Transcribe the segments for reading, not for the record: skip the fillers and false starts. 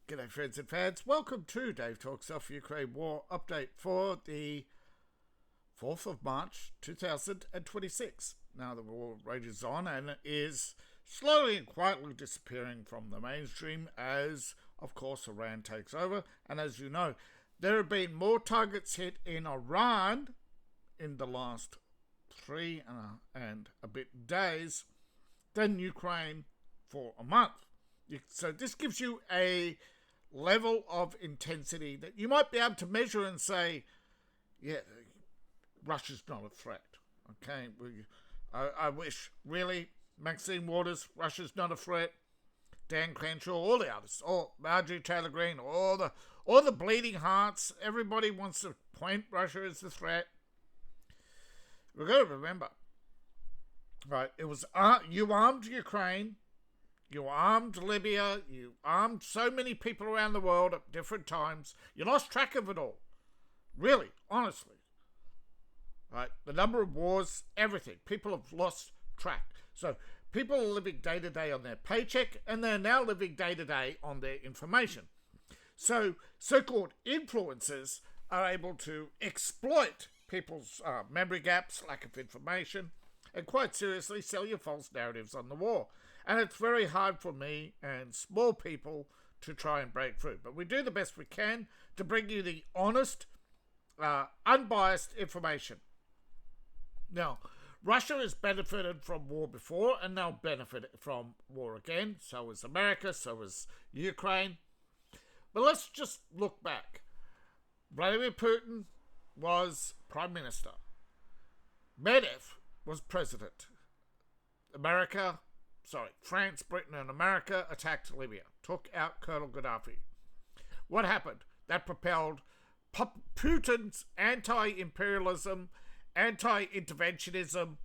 G'day friends and fans, welcome to Dave Talks Off Ukraine War Update for the 4th of March 2026. Now the war rages on and is slowly and quietly disappearing from the mainstream as, of course, Iran takes over. And as you know, there have been more targets hit in Iran in the last 3 and a bit days than Ukraine for a month. So this gives you a level of intensity that you might be able to measure and say, yeah, Russia's not a threat. Okay, I wish, really, Maxine Waters, Russia's not a threat. Dan Crenshaw, all the others, all Marjorie Taylor Greene, all the bleeding hearts. Everybody wants to point Russia as the threat. We've got to remember, right? It was you armed Ukraine. You armed Libya, you armed so many people around the world at different times. You lost track of it all. Really, honestly. Right? The number of wars, everything. People have lost track. So people are living day to day on their paycheck, and they're now living day to day on their information. So so-called influencers are able to exploit people's memory gaps, lack of information, and quite seriously sell you false narratives on the war. And it's very hard for me and small people to try and break through. But we do the best we can to bring you the honest, unbiased information. Now, Russia has benefited from war before and now benefit from war again. So has America, so has Ukraine. But let's just look back. Vladimir Putin was Prime Minister. Medvedev was President. France, Britain and America attacked Libya, took out Colonel Gaddafi. What happened? That propelled Putin's anti-imperialism, anti-interventionism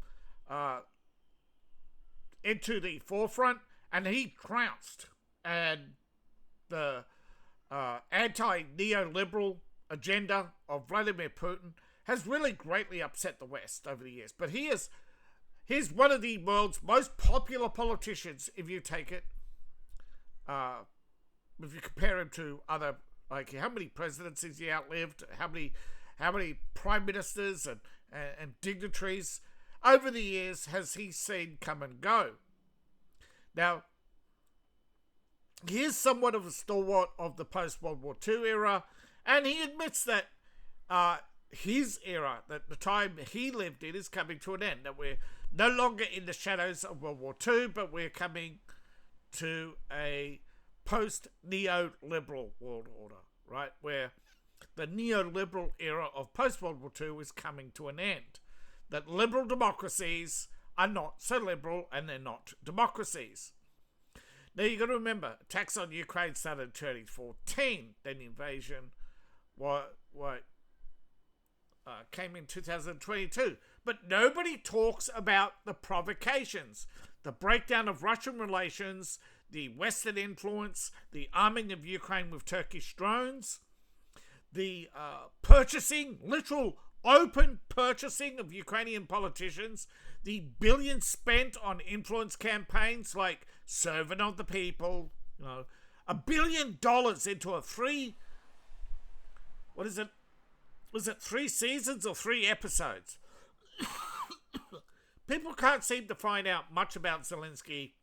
into the forefront, and he trounced. And the anti-neoliberal agenda of Vladimir Putin has really greatly upset the West over the years. But he's one of the world's most popular politicians if you take it, if you compare him to other, like how many presidencies he outlived, how many prime ministers and dignitaries over the years has he seen come and go. Now, he is somewhat of a stalwart of the post-World War II era, and he admits that his era, that the time he lived in, is coming to an end, that we're no longer in the shadows of World War II, but we're coming to a post-neoliberal world order, right? Where the neoliberal era of post-World War II is coming to an end. That liberal democracies are not so liberal and they're not democracies. Now you've got to remember, attacks on Ukraine started in 2014, then the invasion came in 2022. But nobody talks about the provocations, the breakdown of Russian relations, the Western influence, the arming of Ukraine with Turkish drones, the literal open purchasing of Ukrainian politicians, the billions spent on influence campaigns like Servant of the People, $1 billion into was it 3 seasons or 3 episodes? People can't seem to find out much about Zelensky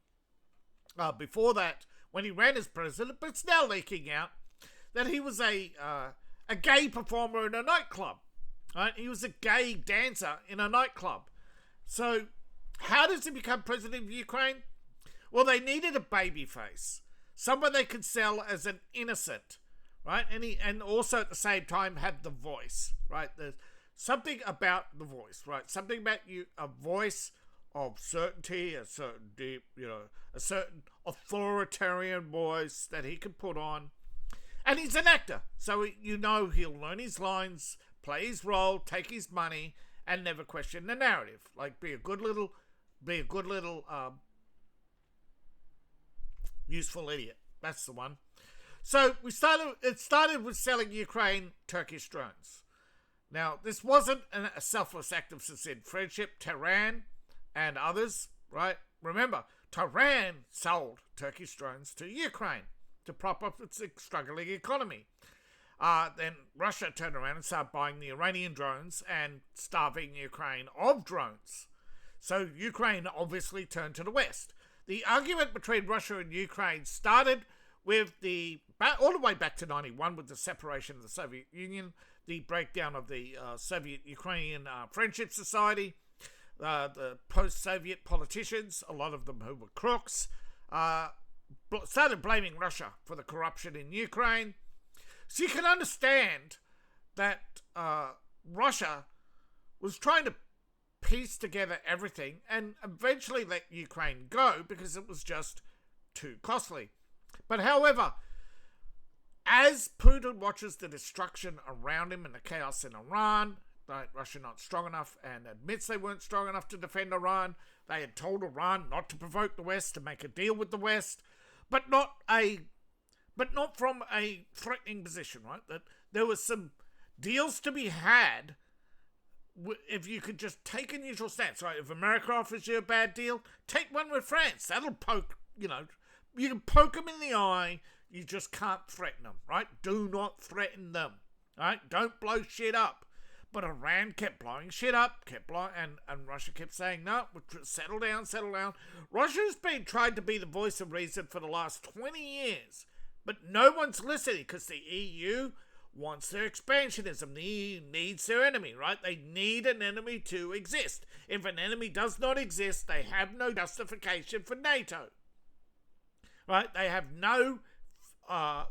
before that when he ran as president, but it's now leaking out that he was a gay performer in a nightclub. Right? He was a gay dancer in a nightclub. So how does he become president of Ukraine? Well, they needed a baby face, someone they could sell as an innocent, right? And also at the same time have the voice, right? There's something about the voice, right? Something about a voice of certainty, a certain deep, a certain authoritarian voice that he can put on. And he's an actor, so he'll learn his lines, play his role, take his money, and never question the narrative. Like be a good little useful idiot. That's the one. So it started with selling Ukraine Turkish drones. Now, this wasn't a selfless act of sincere friendship. Tehran and others, right? Remember, Tehran sold Turkish drones to Ukraine. to prop up its struggling economy. Then Russia turned around and started buying the Iranian drones and starving Ukraine of drones. So Ukraine obviously turned to the West. The argument between Russia and Ukraine started with all the way back to 91 with the separation of the Soviet Union, the breakdown of the Soviet-Ukrainian Friendship Society, the post-Soviet politicians, a lot of them who were crooks, started blaming Russia for the corruption in Ukraine. So you can understand that Russia was trying to piece together everything and eventually let Ukraine go because it was just too costly. But however, as Putin watches the destruction around him and the chaos in Iran, like Russia not strong enough and admits they weren't strong enough to defend Iran, they had told Iran not to provoke the West, to make a deal with the West, but not from a threatening position, right? That there was some deals to be had if you could just take a neutral stance, right? If America offers you a bad deal, take one with France. That'll poke, you can poke them in the eye. You just can't threaten them, right? Do not threaten them, right? Don't blow shit up. But Iran kept blowing shit up, and Russia kept saying, no, settle down. Russia's been tried to be the voice of reason for the last 20 years, but no one's listening because the EU wants their expansionism. The EU needs their enemy, right? They need an enemy to exist. If an enemy does not exist, they have no justification for NATO, right? They have no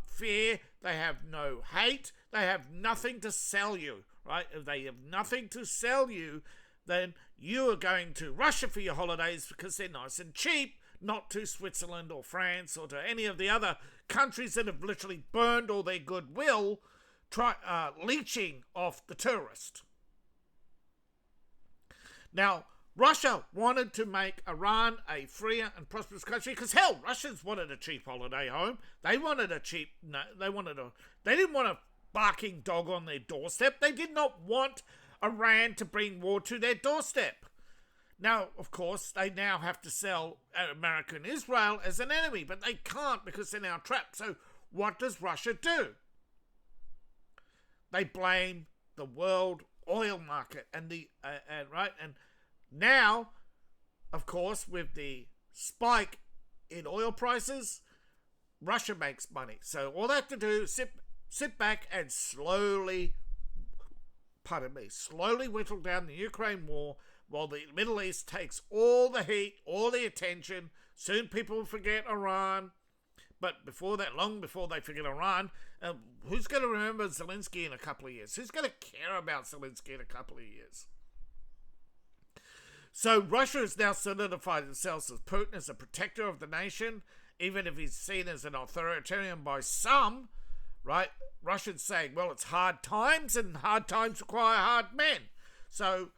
fear, they have no hate, they have nothing to sell you, right? If they have nothing to sell you, then you are going to Russia for your holidays because they're nice and cheap, not to Switzerland or France or to any of the other countries that have literally burned all their goodwill leeching off the tourist. Now, Russia wanted to make Iran a freer and prosperous country because, hell, Russians wanted a cheap holiday home. They didn't want a barking dog on their doorstep. They did not want Iran to bring war to their doorstep. Now, of course, they now have to sell America and Israel as an enemy, but they can't because they're now trapped. So what does Russia do? They blame the world oil market and now, of course, with the spike in oil prices, Russia makes money. So all they have to do is sit back and slowly whittle down the Ukraine war while the Middle East takes all the heat, all the attention. Soon people will forget Iran. But long before they forget Iran, who's going to remember Zelensky in a couple of years? Who's going to care about Zelensky in a couple of years? So Russia has now solidified itself as Putin as a protector of the nation, even if he's seen as an authoritarian by some, right? Russians saying, well, it's hard times and hard times require hard men. So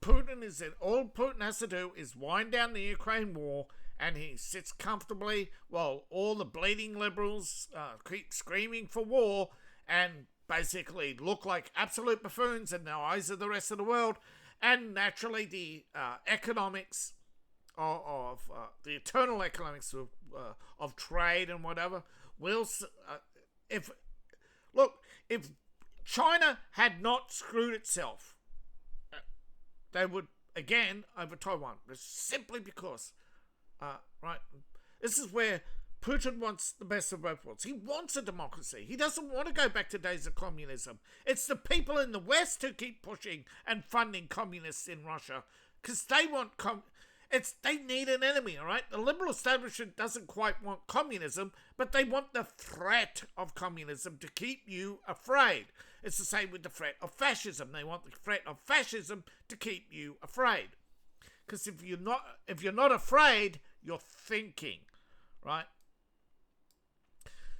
all Putin has to do is wind down the Ukraine war, and he sits comfortably while all the bleeding liberals keep screaming for war and basically look like absolute buffoons in the eyes of the rest of the world. And naturally, the economics of the eternal economics of trade and whatever will. If China had not screwed itself, they would again over Taiwan, simply because, right? This is where Putin wants the best of both worlds. He wants a democracy. He doesn't want to go back to days of communism. It's the people in the West who keep pushing and funding communists in Russia because they want they need an enemy, all right? The liberal establishment doesn't quite want communism, but they want the threat of communism to keep you afraid. It's the same with the threat of fascism. They want the threat of fascism to keep you afraid. Because if you're not afraid, you're thinking, right?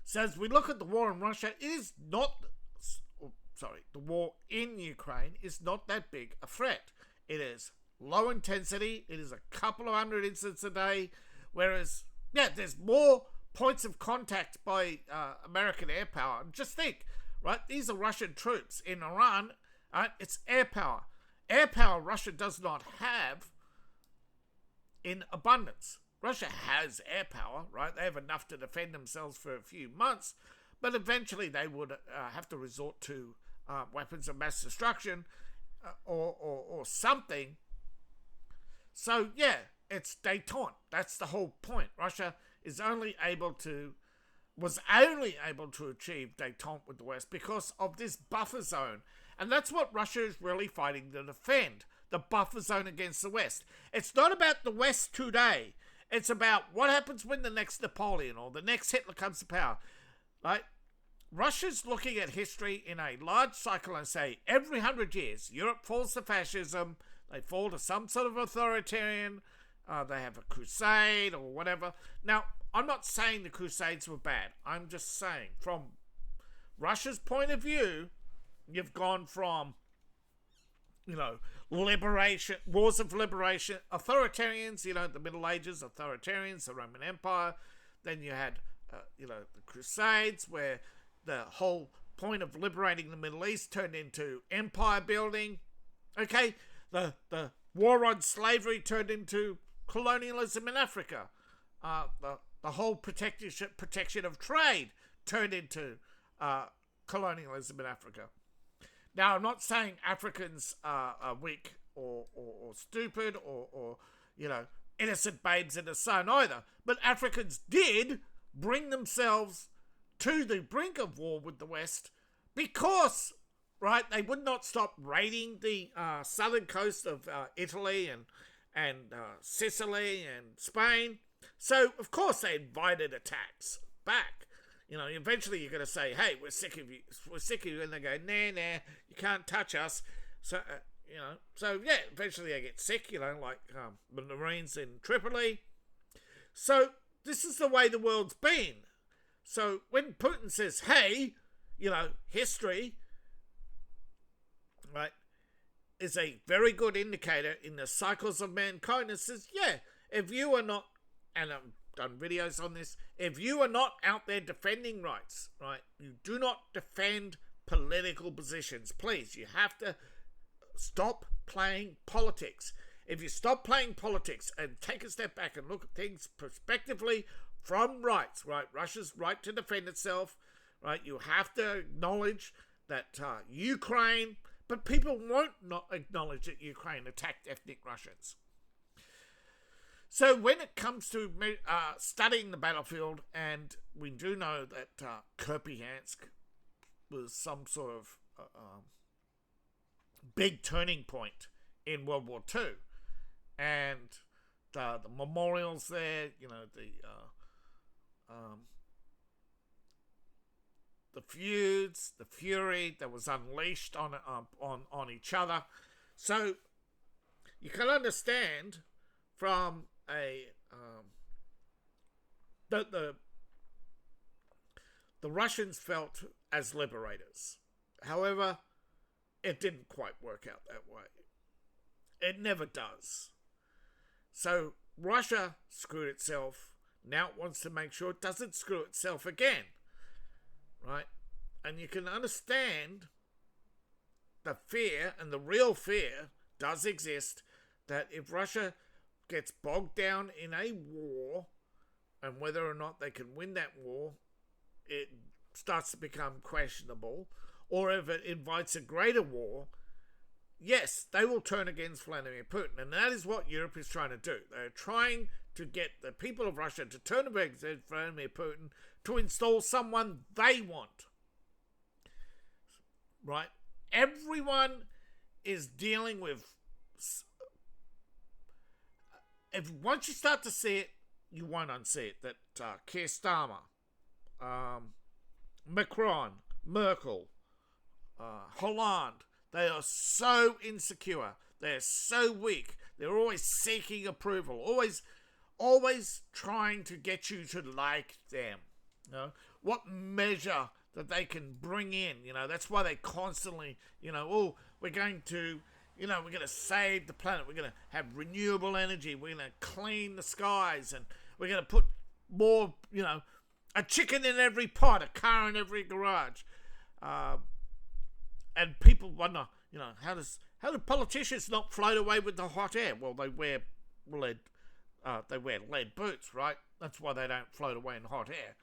So as we look at the war in Russia, the war in Ukraine is not that big a threat. It is low intensity. It is a couple of hundred incidents a day, whereas, there's more points of contact by American air power. And just think, right, these are Russian troops in Iran. It's air power. Air power Russia does not have in abundance. Russia has air power, right? They have enough to defend themselves for a few months, but eventually they would have to resort to weapons of mass destruction or something. So, yeah, it's détente. That's the whole point. Russia was only able to achieve détente with the West because of this buffer zone. And that's what Russia is really fighting to defend, the buffer zone against the West. It's not about the West today. It's about what happens when the next Napoleon or the next Hitler comes to power. Right? Russia's looking at history in a large cycle and say every 100 years, Europe falls to fascism, they fall to some sort of authoritarian, they have a crusade or whatever. Now, I'm not saying the crusades were bad. I'm just saying from Russia's point of view, you've gone from, liberation, wars of liberation, authoritarians, the Middle Ages, authoritarians, the Roman Empire. Then you had, the Crusades, where the whole point of liberating the Middle East turned into empire building. Okay, the war on slavery turned into colonialism in Africa. The whole protection of trade turned into colonialism in Africa. Now, I'm not saying Africans are weak or stupid or innocent babes in the sun either. But Africans did bring themselves to the brink of war with the West because, right, they would not stop raiding the southern coast of Italy and Sicily and Spain. So, of course, they invited attacks back. Eventually you're going to say, hey, we're sick of you. And they go, nah, you can't touch us. So, eventually they get sick, like the Marines in Tripoli. So this is the way the world's been. So when Putin says, hey, history, right, is a very good indicator in the cycles of mankind. It says, yeah, if you are not, and I've done videos on this, if you are not out there defending rights, right, you do not defend political positions. Please, you have to stop playing politics. If you stop playing politics and take a step back and look at things prospectively from rights, right, Russia's right to defend itself, right, you have to acknowledge that Ukraine, but people won't not acknowledge that Ukraine attacked ethnic Russians. So when it comes to studying the battlefield, and we do know that Kupiansk was some sort of big turning point in World War II, and the memorials there, the feuds, the fury that was unleashed on each other. So you can understand from the Russians felt as liberators. However, it didn't quite work out that way. It never does. So Russia screwed itself. Now it wants to make sure it doesn't screw itself again. Right? And you can understand the fear, and the real fear does exist, that if Russia gets bogged down in a war, and whether or not they can win that war, it starts to become questionable, or if it invites a greater war, yes, they will turn against Vladimir Putin. And that is what Europe is trying to do. They're trying to get the people of Russia to turn against Vladimir Putin to install someone they want. Right? Everyone is dealing with... Once you start to see it, you won't unsee it. That Keir Starmer, Macron, Merkel, Hollande, they are so insecure. They're so weak. They're always seeking approval. Always trying to get you to like them. What measure that they can bring in. That's why they constantly, we're going to... we're going to save the planet. We're going to have renewable energy. We're going to clean the skies. And we're going to put more, a chicken in every pot, a car in every garage. And people wonder, how do politicians not float away with the hot air? Well, they wear they wear lead boots, right? That's why they don't float away in hot air.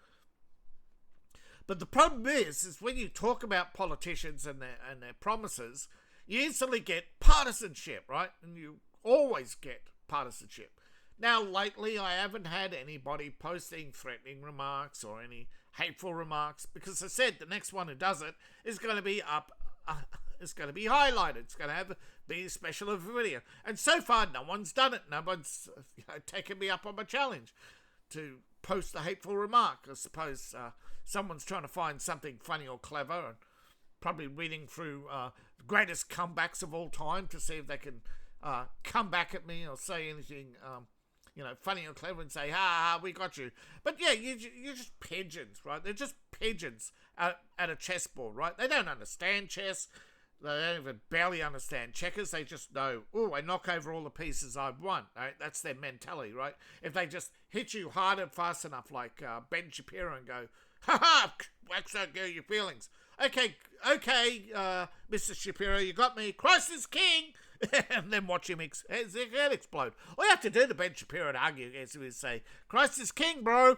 But the problem is when you talk about politicians and their promises, you instantly get partisanship, right? And you always get partisanship. Now, lately, I haven't had anybody posting threatening remarks or any hateful remarks, because I said the next one who does it is going to be up. It's going to be highlighted. It's going to be a special video. And so far, no one's done it. No one's taken me up on my challenge to post a hateful remark. I suppose someone's trying to find something funny or clever, and probably reading through the greatest comebacks of all time to see if they can come back at me or say anything funny or clever and say, ha, we got you. But yeah, you're just pigeons, right? They're just pigeons at a chessboard, right? They don't understand chess. They don't even barely understand checkers. They just know, I knock over all the pieces I've won. Right? That's their mentality, right? If they just hit you hard and fast enough, like Ben Shapiro, and go, ha, wax don't go your feelings. Okay, Mr. Shapiro, you got me. Christ is king. And then watch him his head explode. All you have to do to Ben Shapiro and argue against him is say, Christ is king, bro.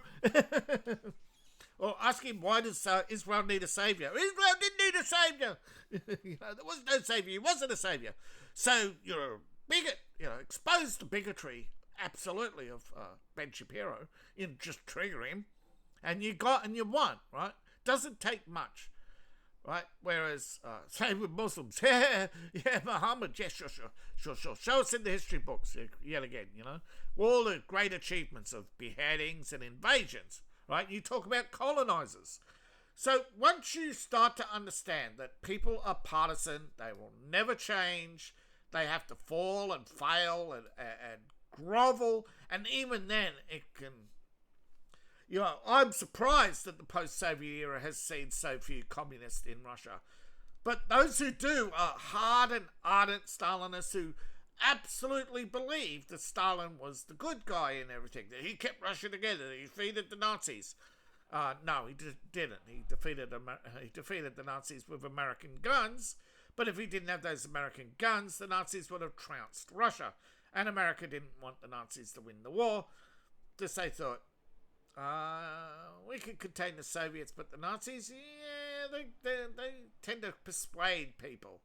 Or ask him, why does Israel need a saviour? Israel didn't need a saviour. There was no saviour. He wasn't a saviour. So you're a bigot. Expose the bigotry, absolutely, of Ben Shapiro. You just trigger him, and you won, right? Doesn't take much. Right, whereas, same with Muslims. Yeah, Muhammad, yes, sure. Show us in the history books, yet again, all the great achievements of beheadings and invasions, right? You talk about colonizers. So once you start to understand that people are partisan, they will never change, they have to fall and fail and grovel, and even then it can... I'm surprised that the post-Soviet era has seen so few communists in Russia. But those who do are hard and ardent Stalinists who absolutely believe that Stalin was the good guy in everything, that he kept Russia together, that he defeated the Nazis. No, he didn't. He defeated the Nazis with American guns, but if he didn't have those American guns, the Nazis would have trounced Russia. And America didn't want the Nazis to win the war, because they thought, we can contain the Soviets, but the Nazis, they tend to persuade people.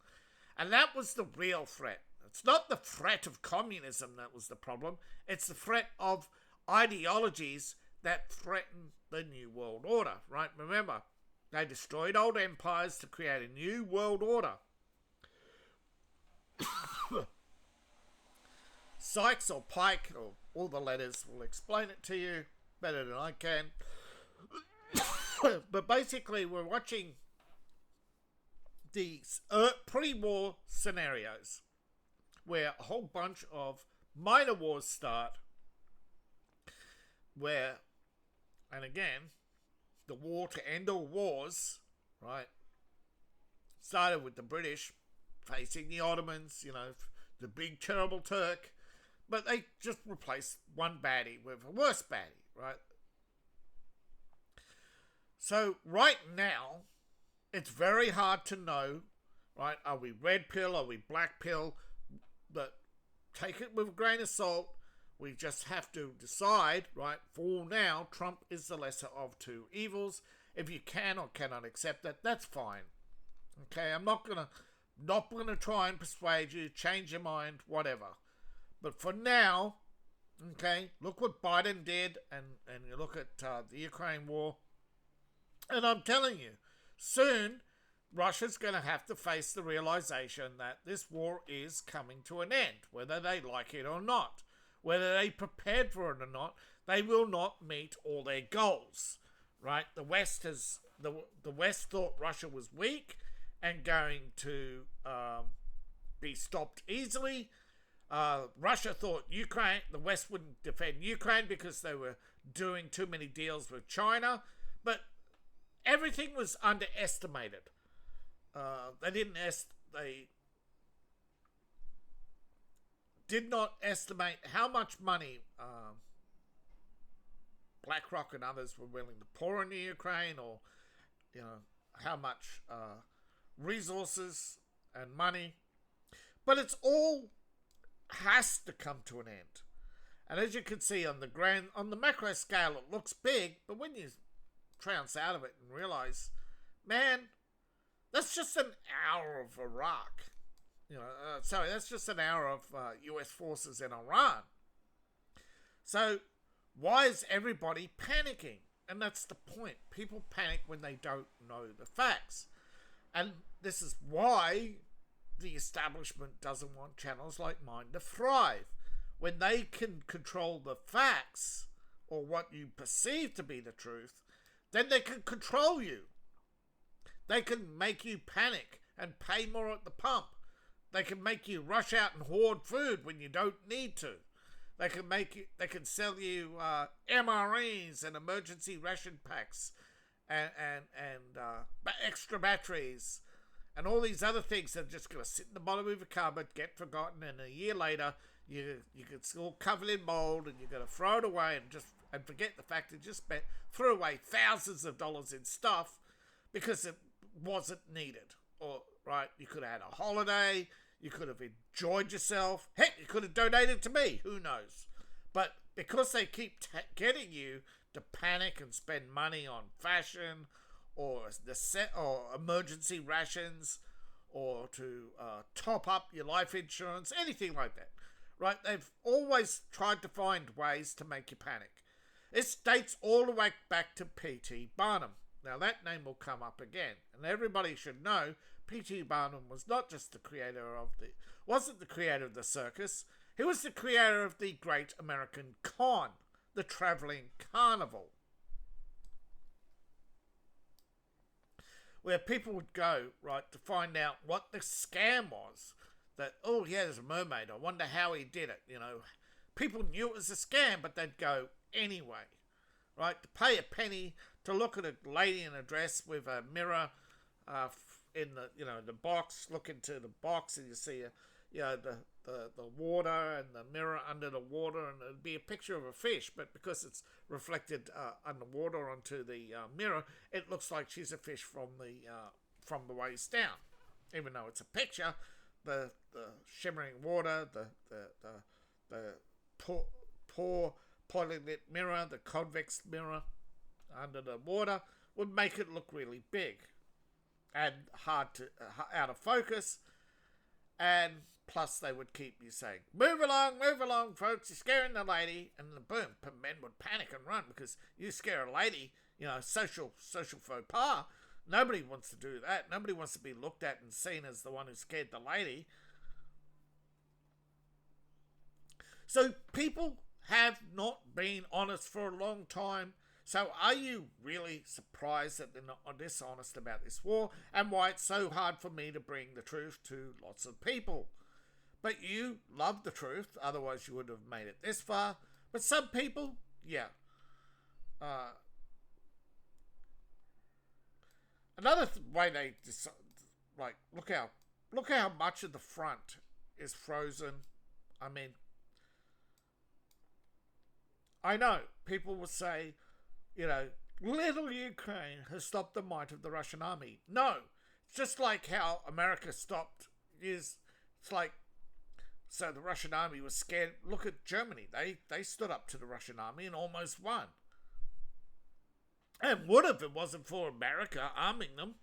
And that was the real threat. It's not the threat of communism that was the problem. It's the threat of ideologies that threaten the New World Order, right? Remember, they destroyed old empires to create a new world order. Sykes or Pike, or all the letters, will explain it to you better than I can. But basically, we're watching these pre-war scenarios where a whole bunch of minor wars start, where, and again, the war to end all wars, right, started with the British facing the Ottomans, the big terrible Turk, but they just replaced one baddie with a worse baddie, right? So right now, it's very hard to know, right? Are we red pill? Are we black pill? But take it with a grain of salt. We just have to decide, right? For now, Trump is the lesser of two evils. If you can or cannot accept that, that's fine. Okay, I'm not gonna try and persuade you, change your mind, whatever. But for now, okay, look what Biden did, and you look at the Ukraine war. And I'm telling you, soon, Russia's going to have to face the realization that this war is coming to an end, whether they like it or not. Whether they prepared for it or not, they will not meet all their goals, right? The West thought Russia was weak and going to be stopped easily. Russia thought the West wouldn't defend Ukraine because they were doing too many deals with China, but everything was underestimated. They did not estimate how much money BlackRock and others were willing to pour into Ukraine, or how much resources and money. But it's all has to come to an end. And as you can see on the macro scale, it looks big, but when you trounce out of it and realize, man, that's just an hour of Iraq. That's just an hour of US forces in Iran. So why is everybody panicking? And that's the point. People panic when they don't know the facts. And this is why the establishment doesn't want channels like mine to thrive. When they can control the facts, or what you perceive to be the truth, then they can control you. They can make you panic and pay more at the pump. They can make you rush out and hoard food when you don't need to. They can sell you MREs and emergency ration packs and extra batteries and all these other things that are just going to sit in the bottom of your cupboard, get forgotten, and a year later it's all covered in mold, and you're going to throw it away and forget the fact that you just threw away thousands of dollars in stuff because it wasn't needed. Or right, you could have had a holiday, you could have enjoyed yourself, heck, you could have donated to me, who knows? But because they keep getting you to panic and spend money on fashion or emergency rations, or to top up your life insurance, anything like that, right? They've always tried to find ways to make you panic. This dates all the way back to P.T. Barnum. Now that name will come up again, and everybody should know P.T. Barnum was not just wasn't the creator of the circus. He was the creator of the Great American Con, the traveling carnival, where people would go, right, to find out what the scam was. That, oh yeah, there's a mermaid, I wonder how he did it, People knew it was a scam, but they'd go anyway, right, to pay a penny to look at a lady in a dress with a mirror in the box, look into the box, and you see the water and the mirror under the water, and it'd be a picture of a fish, but because it's reflected underwater onto the mirror, it looks like she's a fish from the waist down, even though it's a picture. The shimmering water, the poor polylit mirror, the convex mirror under the water would make it look really big and hard to out of focus. And plus they would keep you saying, move along folks, you're scaring the lady, and then boom, men would panic and run because you scare a lady, social faux pas. Nobody wants to do that. Nobody wants to be looked at and seen as the one who scared the lady. So people have not been honest for a long time. So are you really surprised that they're not dishonest about this war, and why it's so hard for me to bring the truth to lots of people? But you love the truth, otherwise you would have made it this far. But some people, yeah. Another way they decide, like, look how much of the front is frozen. I mean, I know people will say, little Ukraine has stopped the might of the Russian army. No, it's just like how America stopped. It's like, so the Russian army was scared. Look at Germany. They stood up to the Russian army and almost won. And would if it wasn't for America arming them,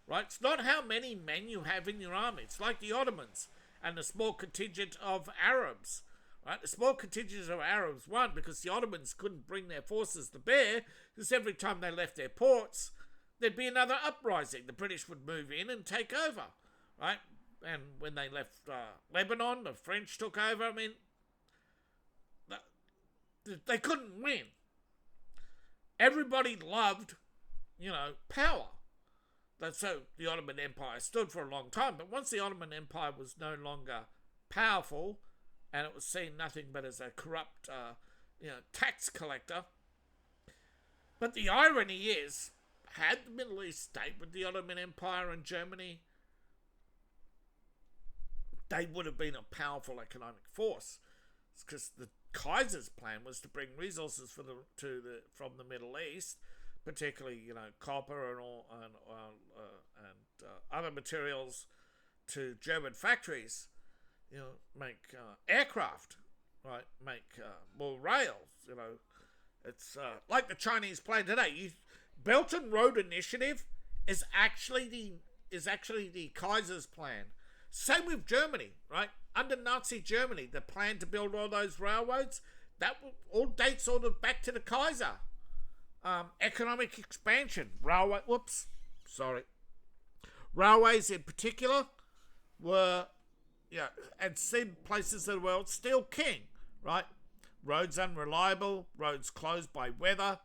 right? It's not how many men you have in your army. It's like the Ottomans and the small contingent of Arabs, right? The small contingent of Arabs won because the Ottomans couldn't bring their forces to bear, because every time they left their ports, there'd be another uprising. The British would move in and take over, right? And when they left Lebanon, the French took over. I mean, they couldn't win. Everybody loved, power. So the Ottoman Empire stood for a long time. But once the Ottoman Empire was no longer powerful, and it was seen nothing but as a corrupt, tax collector. But the irony is, had the Middle East stayed with the Ottoman Empire and Germany, they would have been a powerful economic force. It's because the Kaiser's plan was to bring resources from the Middle East, particularly copper and other materials, to German factories, make aircraft. right, make more rails. You know, it's like the Chinese plan today. Belt and Road Initiative is actually the Kaiser's plan. Same with Germany, right? Under Nazi Germany, the plan to build all those railroads, that all dates sort of back to the Kaiser. Economic expansion, railways in particular were, and seen places of the world still king, right? Roads unreliable, roads closed by weather.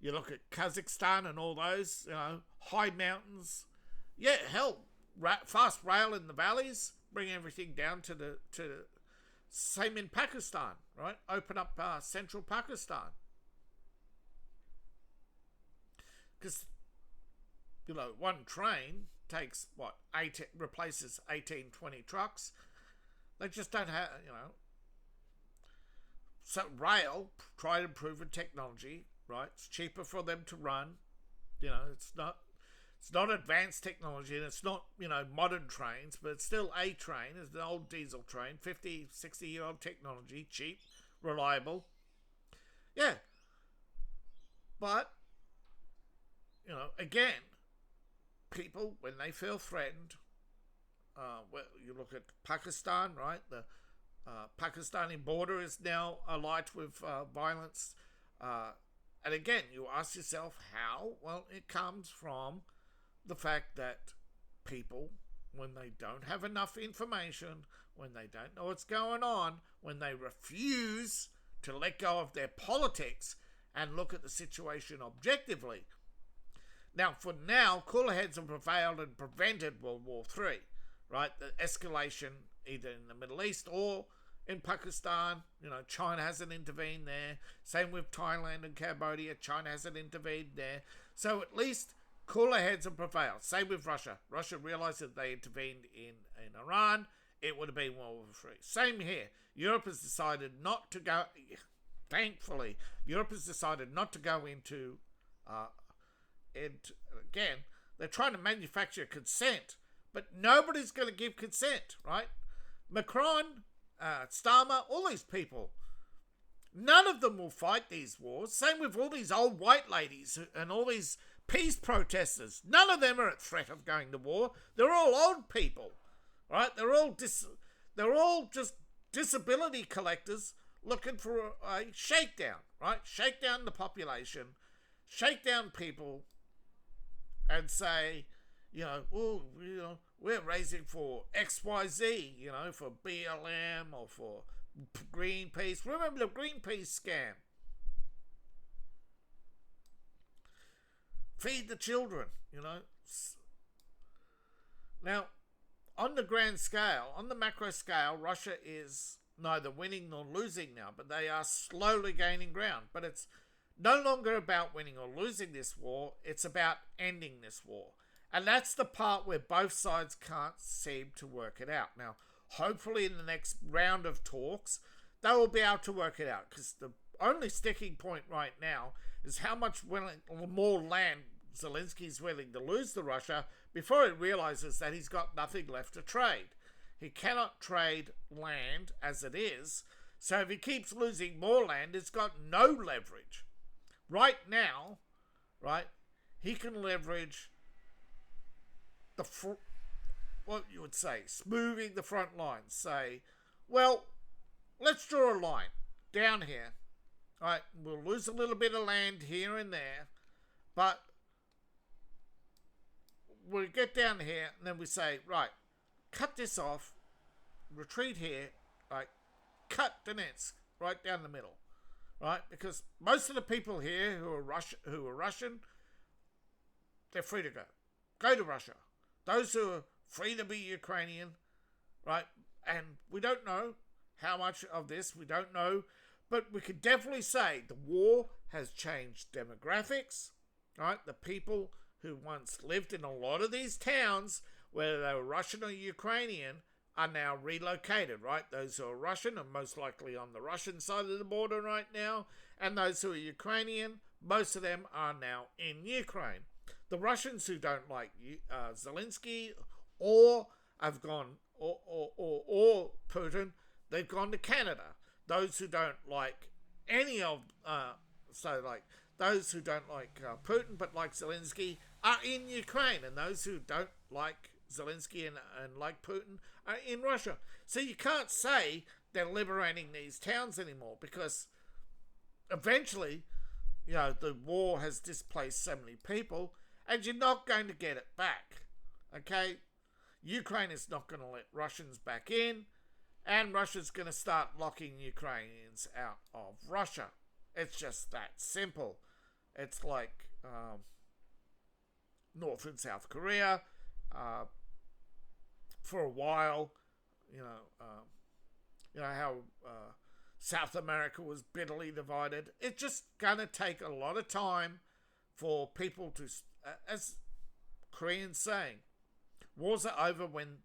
You look at Kazakhstan and all those, high mountains. Yeah, hell, fast rail in the valleys, bring everything down to the same in Pakistan, right? Open up central Pakistan. Because, one train takes, replaces 18, 20 trucks. They just don't have, So rail, tried and proven technology, right? It's cheaper for them to run. It's not advanced technology, and it's not, modern trains, but it's still a train. It's an old diesel train, 50, 60-year-old technology, cheap, reliable. Yeah. But, again, people, when they feel threatened, you look at Pakistan, right? The Pakistani border is now alight with violence. And again, you ask yourself how? Well, it comes from the fact that people, when they don't have enough information, when they don't know what's going on, when they refuse to let go of their politics and look at the situation objectively. Now, cooler heads have prevailed and prevented World War III, right? The escalation either in the Middle East or in Pakistan. China hasn't intervened there. Same with Thailand and Cambodia. China hasn't intervened there. So at least cooler heads have prevailed. Same with Russia. Russia realized that they intervened in Iran, it would have been World War III. Same here. Europe has decided not to go, thankfully, Europe has decided not to go into, again, they're trying to manufacture consent, but nobody's going to give consent, right? Macron, Starmer, all these people, none of them will fight these wars. Same with all these old white ladies and all these peace protesters. None of them are at threat of going to war. They're all old people, right? They're all just disability collectors looking for a shakedown, right? Shake down the population, shake down people, and say, we're raising for XYZ, for BLM or for Greenpeace. Remember the Greenpeace scam? Feed the children, Now, on the grand scale, on the macro scale, Russia is neither winning nor losing now, but they are slowly gaining ground. But it's no longer about winning or losing this war, it's about ending this war. And that's the part where both sides can't seem to work it out. Now, hopefully in the next round of talks, they will be able to work it out, because the only sticking point right now is how much more land Zelensky's willing to lose to Russia before he realizes that he's got nothing left to trade. He cannot trade land as it is, so if he keeps losing more land, it's got no leverage. Right now, right, he can leverage what you would say, smoothing the front lines. Say, well, let's draw a line down here. All right, we'll lose a little bit of land here and there, but we'll get down here, and then we say, right, cut this off, retreat here, right, cut Donetsk right down the middle, right? Because most of the people here who are Russian, they're free to go. Go to Russia. Those who are free to be Ukrainian, right? And we don't know how much of this, we don't know, but we can definitely say the war has changed demographics, right? The people who once lived in a lot of these towns, whether they were Russian or Ukrainian, are now relocated, right? Those who are Russian are most likely on the Russian side of the border right now, and those who are Ukrainian, most of them are now in Ukraine. The Russians who don't like Zelensky or have gone, or Putin, they've gone to Canada. those who don't like any of, those who don't like Putin but like Zelensky are in Ukraine, and those who don't like Zelensky and like Putin are in Russia. So you can't say they're liberating these towns anymore, because eventually, the war has displaced so many people, and you're not going to get it back. Okay? Ukraine is not going to let Russians back in, and Russia's going to start locking Ukrainians out of Russia. It's just that simple. It's like North and South Korea. For a while, how South America was bitterly divided. It's just going to take a lot of time for people to, as Koreans saying, wars are over when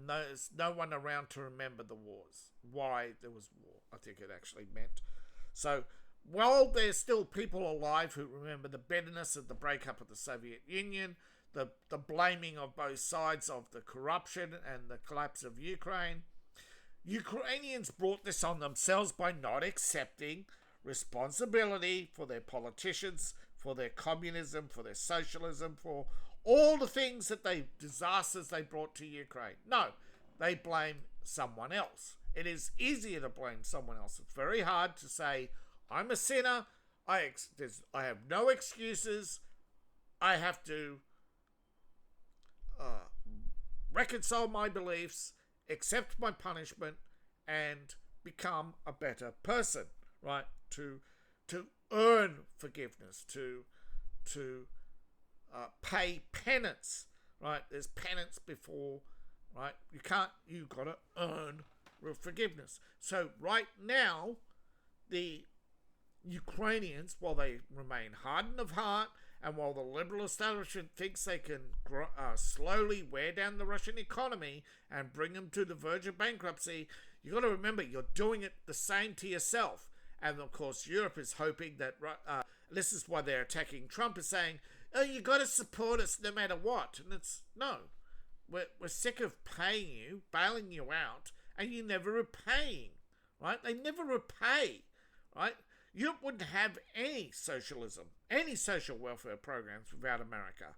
there's no one around to remember the wars. Why there was war, I think it actually meant. So, while there's still people alive who remember the bitterness of the breakup of the Soviet Union, the blaming of both sides of the corruption and the collapse of Ukraine, Ukrainians brought this on themselves by not accepting responsibility for their politicians, for their communism, for their socialism, for all the things disasters they brought to Ukraine. No, they blame someone else. It is easier to blame someone else. It's very hard to say, I'm a sinner, I have no excuses, I have to reconcile my beliefs, accept my punishment, and become a better person, right? To earn forgiveness, to pay penance, right? There's penance before, right? You've got to earn forgiveness. So right now, the Ukrainians, while they remain hardened of heart, and while the liberal establishment thinks they can slowly wear down the Russian economy and bring them to the verge of bankruptcy, you've got to remember you're doing it the same to yourself. And of course, Europe is hoping that, this is why they're attacking Trump, is saying, oh, you got to support us no matter what. And it's, no, we're sick of paying you, bailing you out, and you never repaying, right? They never repay, right? Europe wouldn't have any socialism, any social welfare programs without America.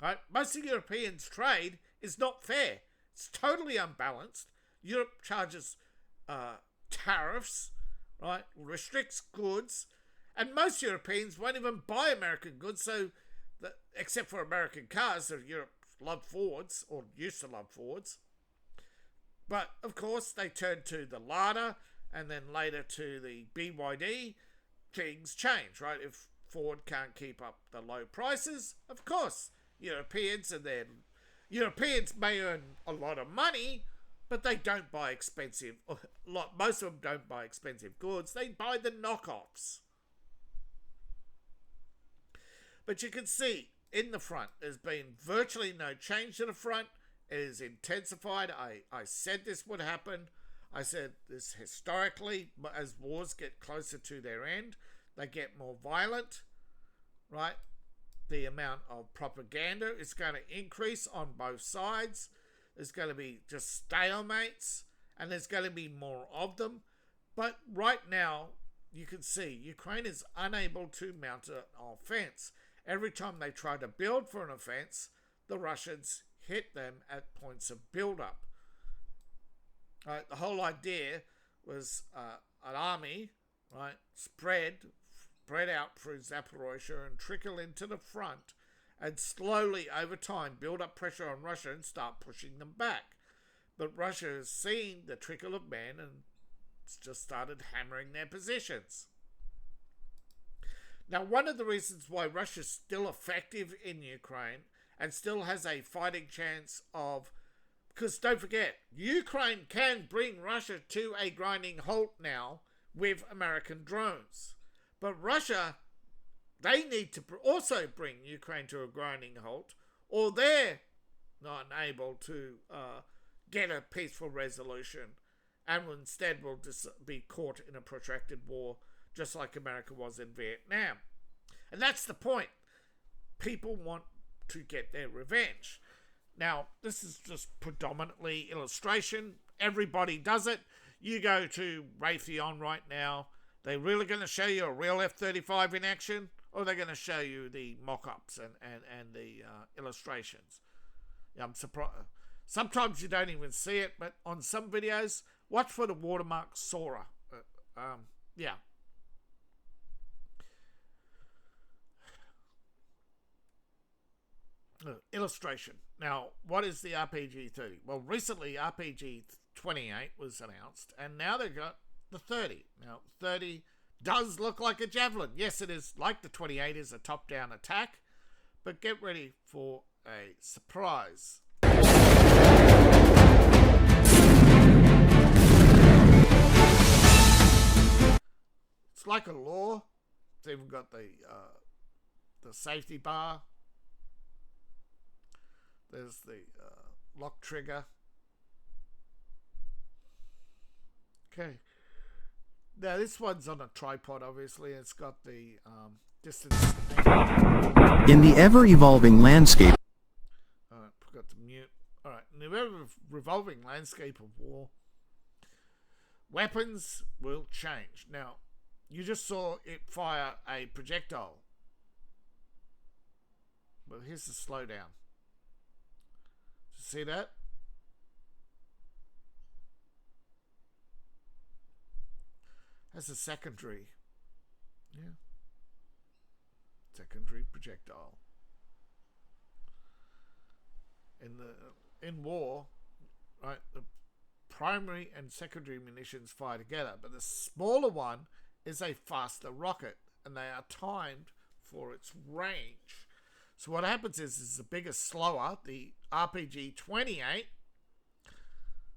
Right? Most of Europeans' trade is not fair. It's totally unbalanced. Europe charges tariffs, right? Restricts goods, and most Europeans won't even buy American goods. Except for American cars, so Europe loved Fords, or used to love Fords. But of course, they turned to the Lada, and then later to the BYD. Things change, right? If Ford can't keep up the low prices, of course, Europeans may earn a lot of money, but they don't buy expensive, most of them don't buy expensive goods. They buy the knockoffs. But you can see in the front, there's been virtually no change to the front. It is intensified. I said this would happen. I said this historically, as wars get closer to their end, they get more violent, right? The amount of propaganda is going to increase on both sides. There's going to be just stalemates, and there's going to be more of them. But right now, you can see Ukraine is unable to mount an offense. Every time they try to build for an offense, the Russians hit them at points of build-up. The whole idea was an army, right, spread out through Zaporozhye and trickle into the front, and slowly over time build up pressure on Russia and start pushing them back. But Russia has seen the trickle of men and just started hammering their positions. Now, one of the reasons why Russia is still effective in Ukraine and still has a fighting chance of, because don't forget, Ukraine can bring Russia to a grinding halt now with American drones. But Russia, they need to also bring Ukraine to a grinding halt, or they're not able to get a peaceful resolution, and instead will be caught in a protracted war, just like America was in Vietnam. And that's the point. People want to get their revenge. Now, this is just predominantly illustration. Everybody does it. You go to Raytheon right now, they're really going to show you a real F-35 in action, or are they going to show you the mock-ups and the illustrations? Yeah, I'm surprised. Sometimes you don't even see it, but on some videos, watch for the watermark Sora. Yeah. Illustration. Now, what is the RPG-30? Well, recently RPG-28 was announced, and now they've got the 30. Now, 30 does look like a javelin. Yes, it is like the 28 is a top-down attack, but get ready for a surprise. It's like a law. It's even got the safety bar. There's the lock trigger. Okay. Now this one's on a tripod, obviously. It's got the distance. In the ever-evolving landscape. Alright, forgot to mute. Alright, in the ever-revolving landscape of war, weapons will change. Now, you just saw it fire a projectile. But here's the slowdown. See that? That's a secondary. Yeah. Secondary projectile. In war, right, the primary and secondary munitions fire together, but the smaller one is a faster rocket, and they are timed for its range. So what happens is the bigger, slower, the RPG-28,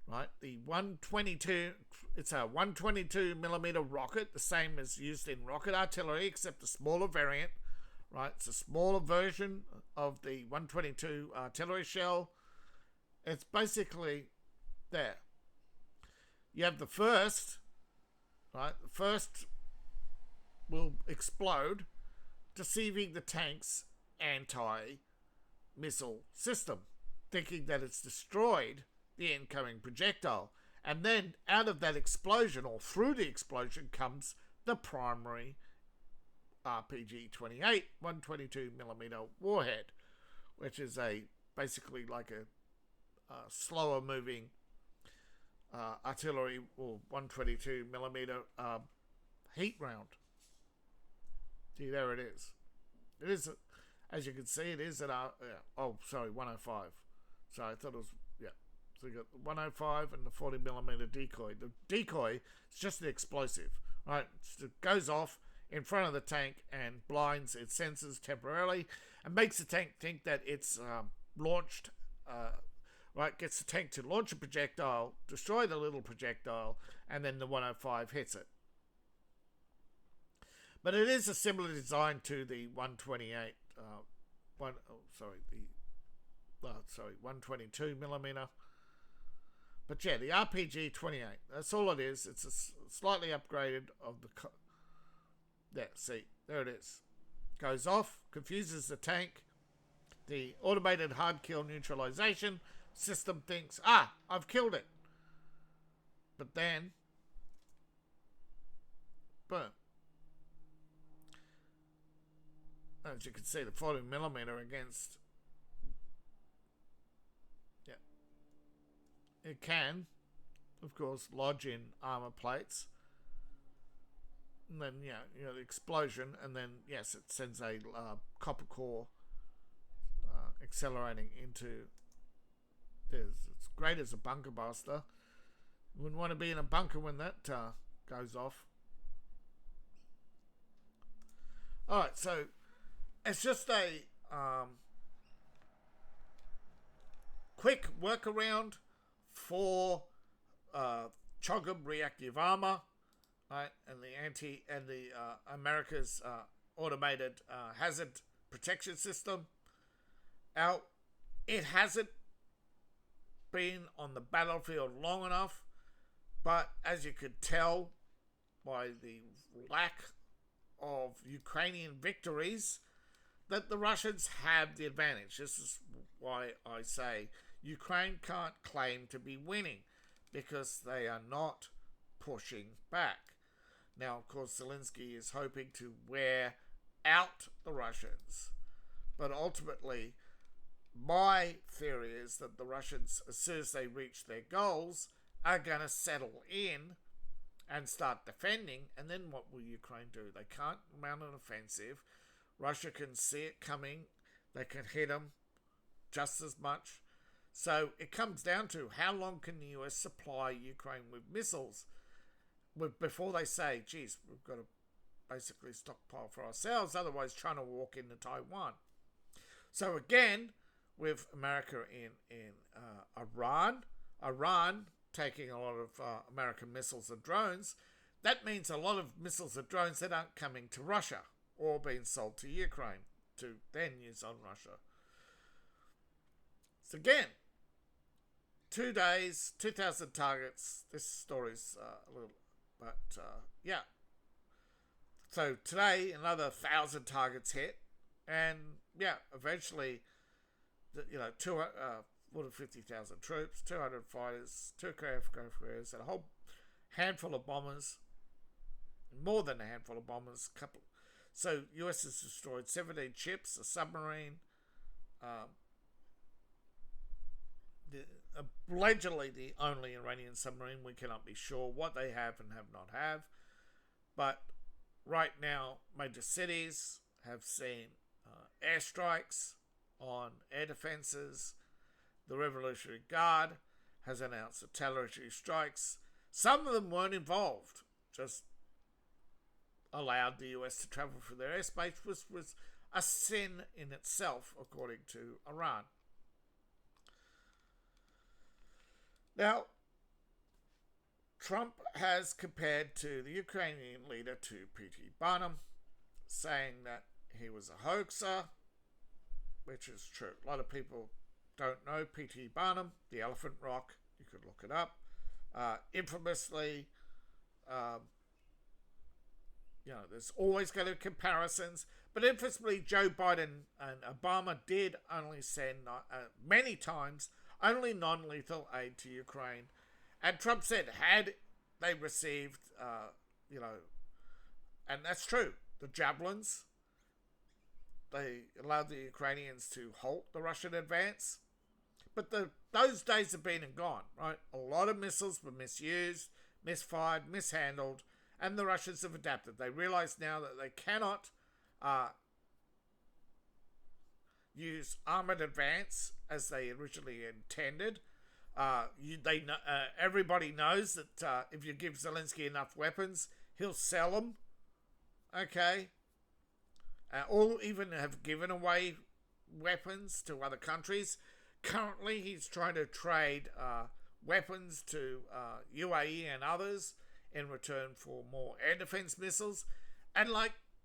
right? The 122, it's a 122 millimeter rocket, the same as used in rocket artillery, except a smaller variant, right? It's a smaller version of the 122 artillery shell. It's basically there. You have the first, right? The first will explode, deceiving the tank's anti-missile system, thinking that it's destroyed the incoming projectile. And then out of that explosion, or through the explosion, comes the primary RPG-28 122mm warhead, which is basically like a slower moving artillery or 122mm heat round. See, there it is. It is, as you can see, it is an 105. So I thought it was, yeah. So you got the 105 and the 40mm decoy. The decoy is just an explosive, right? It goes off in front of the tank and blinds its sensors temporarily and makes the tank think that it's launched, right? Gets the tank to launch a projectile, destroy the little projectile, and then the 105 hits it. But it is a similar design to the 128, 122mm. But yeah, the RPG-28, that's all it is. It's a slightly upgraded of the... There, see, there it is. Goes off, confuses the tank. The automated hard kill neutralization system thinks, I've killed it. But then, boom. As you can see, the 40mm against... Yeah. It can, of course, lodge in armor plates. And then, the explosion, and then, yes, it sends a copper core accelerating into... It's great as a bunker buster. You wouldn't want to be in a bunker when that goes off. Alright, so it's just a quick workaround for Chogam reactive armor, right? And the America's automated hazard protection system. Now, it hasn't been on the battlefield long enough, but as you could tell by the lack of Ukrainian victories, that the Russians have the advantage. This is why I say Ukraine can't claim to be winning, because they are not pushing back. Now, of course, Zelensky is hoping to wear out the Russians. But ultimately, my theory is that the Russians, as soon as they reach their goals, are going to settle in and start defending. And then what will Ukraine do? They can't mount an offensive. Russia can see it coming. They can hit them just as much. So it comes down to how long can the US supply Ukraine with missiles before they say, geez, we've got to basically stockpile for ourselves, otherwise China will walk into Taiwan. So again, with America in Iran taking a lot of American missiles and drones, that means a lot of missiles and drones that aren't coming to Russia or being sold to Ukraine to then use on Russia. So again, 2 days, 2,000 targets. This story's a little, but yeah. So today, another 1,000 targets hit, and yeah, eventually, 250,000 troops, 200 fighters, 2 aircraft carriers, and a whole handful of bombers, more than a handful of bombers. So US has destroyed 17 ships, a submarine, allegedly the only Iranian submarine. We cannot be sure what they have and have not have. But right now, major cities have seen airstrikes on air defenses. The Revolutionary Guard has announced retaliatory strikes. Some of them weren't involved, just allowed the US to travel through their airspace, which was a sin in itself, according to Iran. Now, Trump has compared to the Ukrainian leader to P.T. Barnum, saying that he was a hoaxer, which is true. A lot of people don't know P.T. Barnum, the Elephant Rock. You could look it up. Infamously, there's always going to be comparisons, but infamously, Joe Biden and Obama did only send, many times, only non-lethal aid to Ukraine. And Trump said, had they received, and that's true, the javelins, they allowed the Ukrainians to halt the Russian advance. But those days have been and gone, right? A lot of missiles were misused, misfired, mishandled, and the Russians have adapted. They realize now that they cannot use armored advance as they originally intended. Everybody knows that if you give Zelensky enough weapons, he'll sell them. Okay. Or even have given away weapons to other countries. Currently, he's trying to trade weapons to UAE and others in return for more air defense missiles. And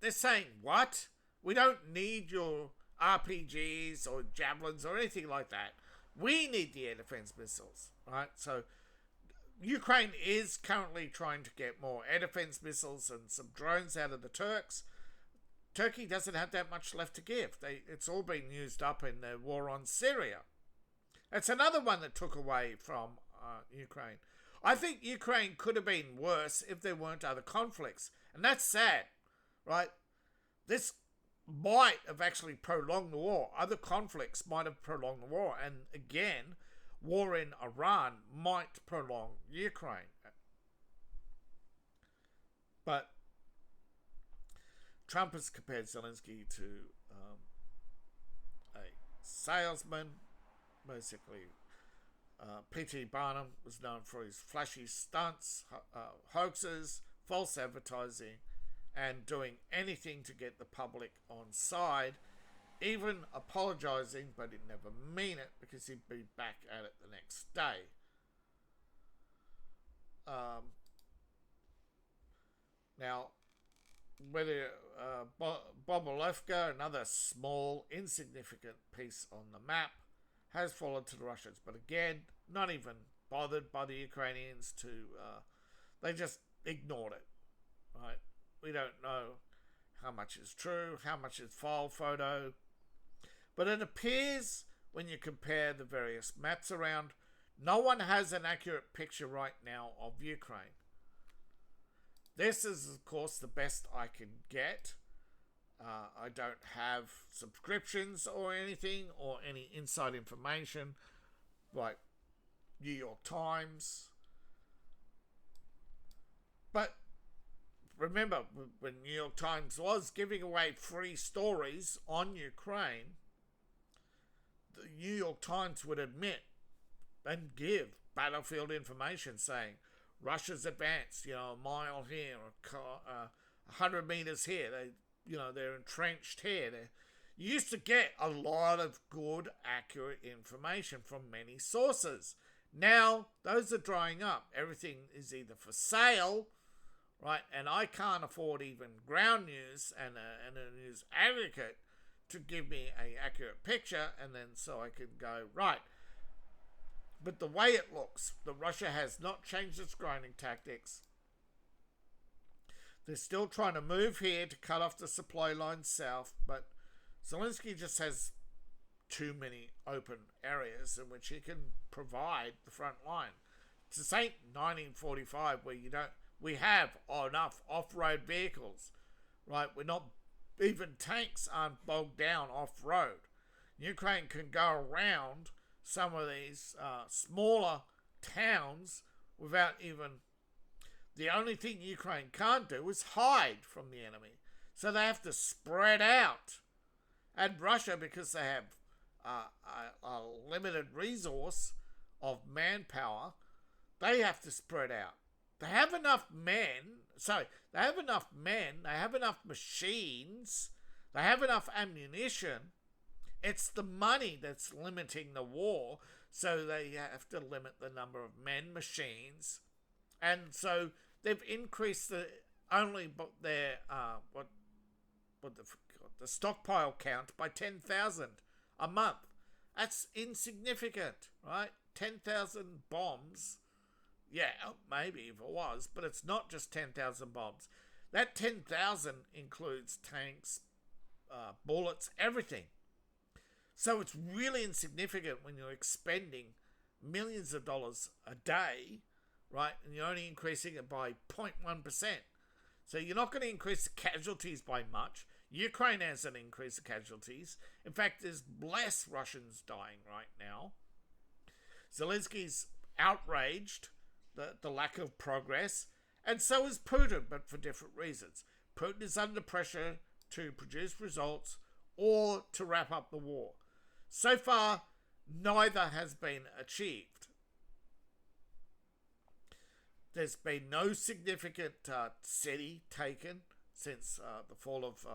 they're saying, what? We don't need your RPGs or javelins or anything like that. We need the air defense missiles, right? So Ukraine is currently trying to get more air defense missiles and some drones out of the Turks. Turkey doesn't have that much left to give. It's all been used up in the war on Syria. It's another one that took away from Ukraine. I think Ukraine could have been worse if there weren't other conflicts. And that's sad, right? This might have actually prolonged the war. Other conflicts might have prolonged the war. And again, war in Iran might prolong Ukraine. But Trump has compared Zelensky to a salesman. Basically, P.T. Barnum was known for his flashy stunts, hoaxes, false advertising, and doing anything to get the public on side, even apologising, but he'd never mean it because he'd be back at it the next day. Now, whether Bobolevka, another small, insignificant piece on the map, has fallen to the Russians. But again, not even bothered by the Ukrainians to... they just ignored it, right? We don't know how much is true, how much is file photo. But it appears, when you compare the various maps around, no one has an accurate picture right now of Ukraine. This is, of course, the best I can get. I don't have subscriptions or anything or any inside information like New York Times. But remember, when New York Times was giving away free stories on Ukraine, the New York Times would admit and give battlefield information saying Russia's advanced, a mile here, 100 meters here. They're entrenched here. You used to get a lot of good, accurate information from many sources. Now, those are drying up. Everything is either for sale, right? And I can't afford even ground news and a news aggregate to give me an accurate picture, and then so I can go, right. But the way it looks, Russia has not changed its grinding tactics. They're still trying to move here to cut off the supply lines south, but Zelensky just has too many open areas in which he can provide the front line. This ain't 1945 where we have enough off-road vehicles, right? We're not, even tanks aren't bogged down off-road. Ukraine can go around some of these smaller towns without even... The only thing Ukraine can't do is hide from the enemy. So they have to spread out. And Russia, because they have a limited resource of manpower, they have to spread out. They have enough men, they have enough machines, they have enough ammunition. It's the money that's limiting the war, so they have to limit the number of men, machines, and so they've increased the stockpile count by 10,000 a month. That's insignificant, right? 10,000 bombs. Yeah, maybe if it was, but it's not just 10,000 bombs. That 10,000 includes tanks, bullets, everything. So it's really insignificant when you're expending millions of dollars a day, right? And you're only increasing it by 0.1%. So you're not going to increase the casualties by much. Ukraine hasn't increased the casualties. In fact, there's less Russians dying right now. Zelensky's outraged the lack of progress, and so is Putin, but for different reasons. Putin is under pressure to produce results or to wrap up the war. So far, neither has been achieved. There's been no significant city taken since the fall of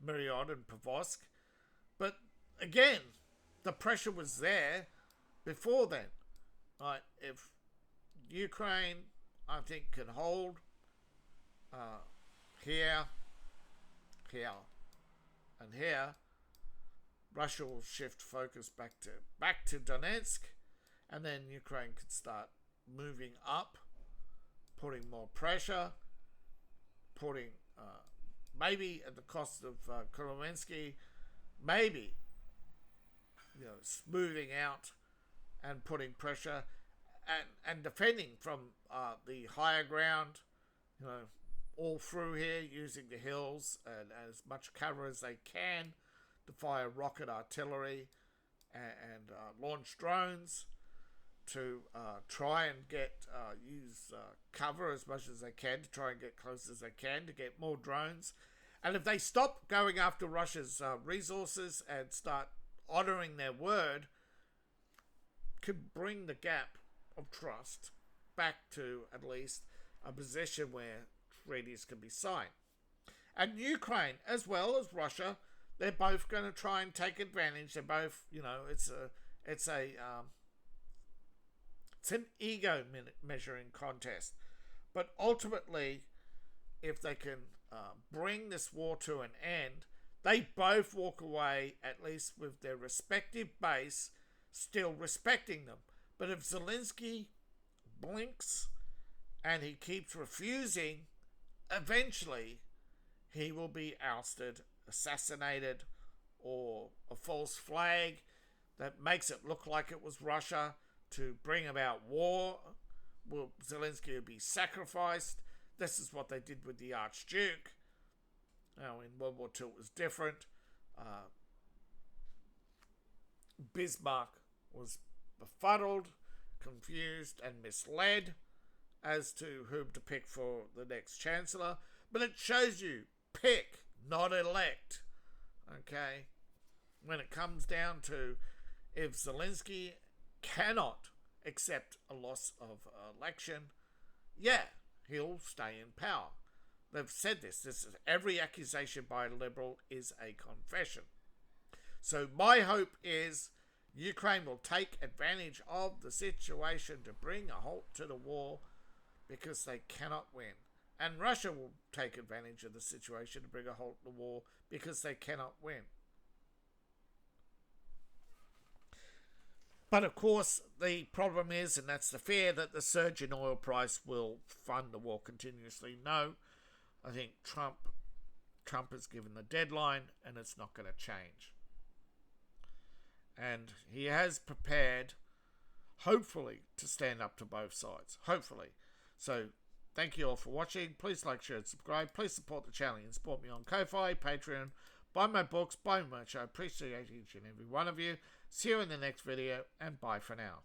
Myriad and Pavosk. But again, the pressure was there before then. Right? If Ukraine, I think, can hold here, and here, Russia will shift focus back to Donetsk, and then Ukraine could start moving up, putting more pressure, putting maybe at the cost of Kolomensky, maybe smoothing out and putting pressure and defending from the higher ground, all through here, using the hills and as much cover as they can to fire rocket artillery and launch drones to try and use cover as much as they can, to try and get close as they can, to get more drones. And if they stop going after Russia's resources and start honouring their word, could bring the gap of trust back to at least a position where treaties can be signed. And Ukraine, as well as Russia, they're both going to try and take advantage. They're both, it's an ego measuring contest. But ultimately, if they can bring this war to an end, they both walk away, at least with their respective base, still respecting them. But if Zelensky blinks and he keeps refusing, eventually he will be ousted, assassinated, or a false flag that makes it look like it was Russia to bring about war. Zelensky will be sacrificed. This is what they did with the Archduke. Now, in World War II, it was different. Bismarck was befuddled, confused, and misled as to whom to pick for the next chancellor. But it shows you, pick, not elect. Okay? When it comes down to if Zelensky cannot accept a loss of election, yeah, he'll stay in power. They've said this. Every accusation by a liberal is a confession. So my hope is Ukraine will take advantage of the situation to bring a halt to the war because they cannot win. And Russia will take advantage of the situation to bring a halt to the war because they cannot win. But of course, the problem is, and that's the fear, that the surge in oil price will fund the war continuously. No, I think Trump has given the deadline, and it's not going to change. And he has prepared, hopefully, to stand up to both sides. Hopefully. So, thank you all for watching. Please like, share, and subscribe. Please support the channel and support me on Ko-Fi, Patreon, buy my books, buy merch. I appreciate each and every one of you. See you in the next video, and bye for now.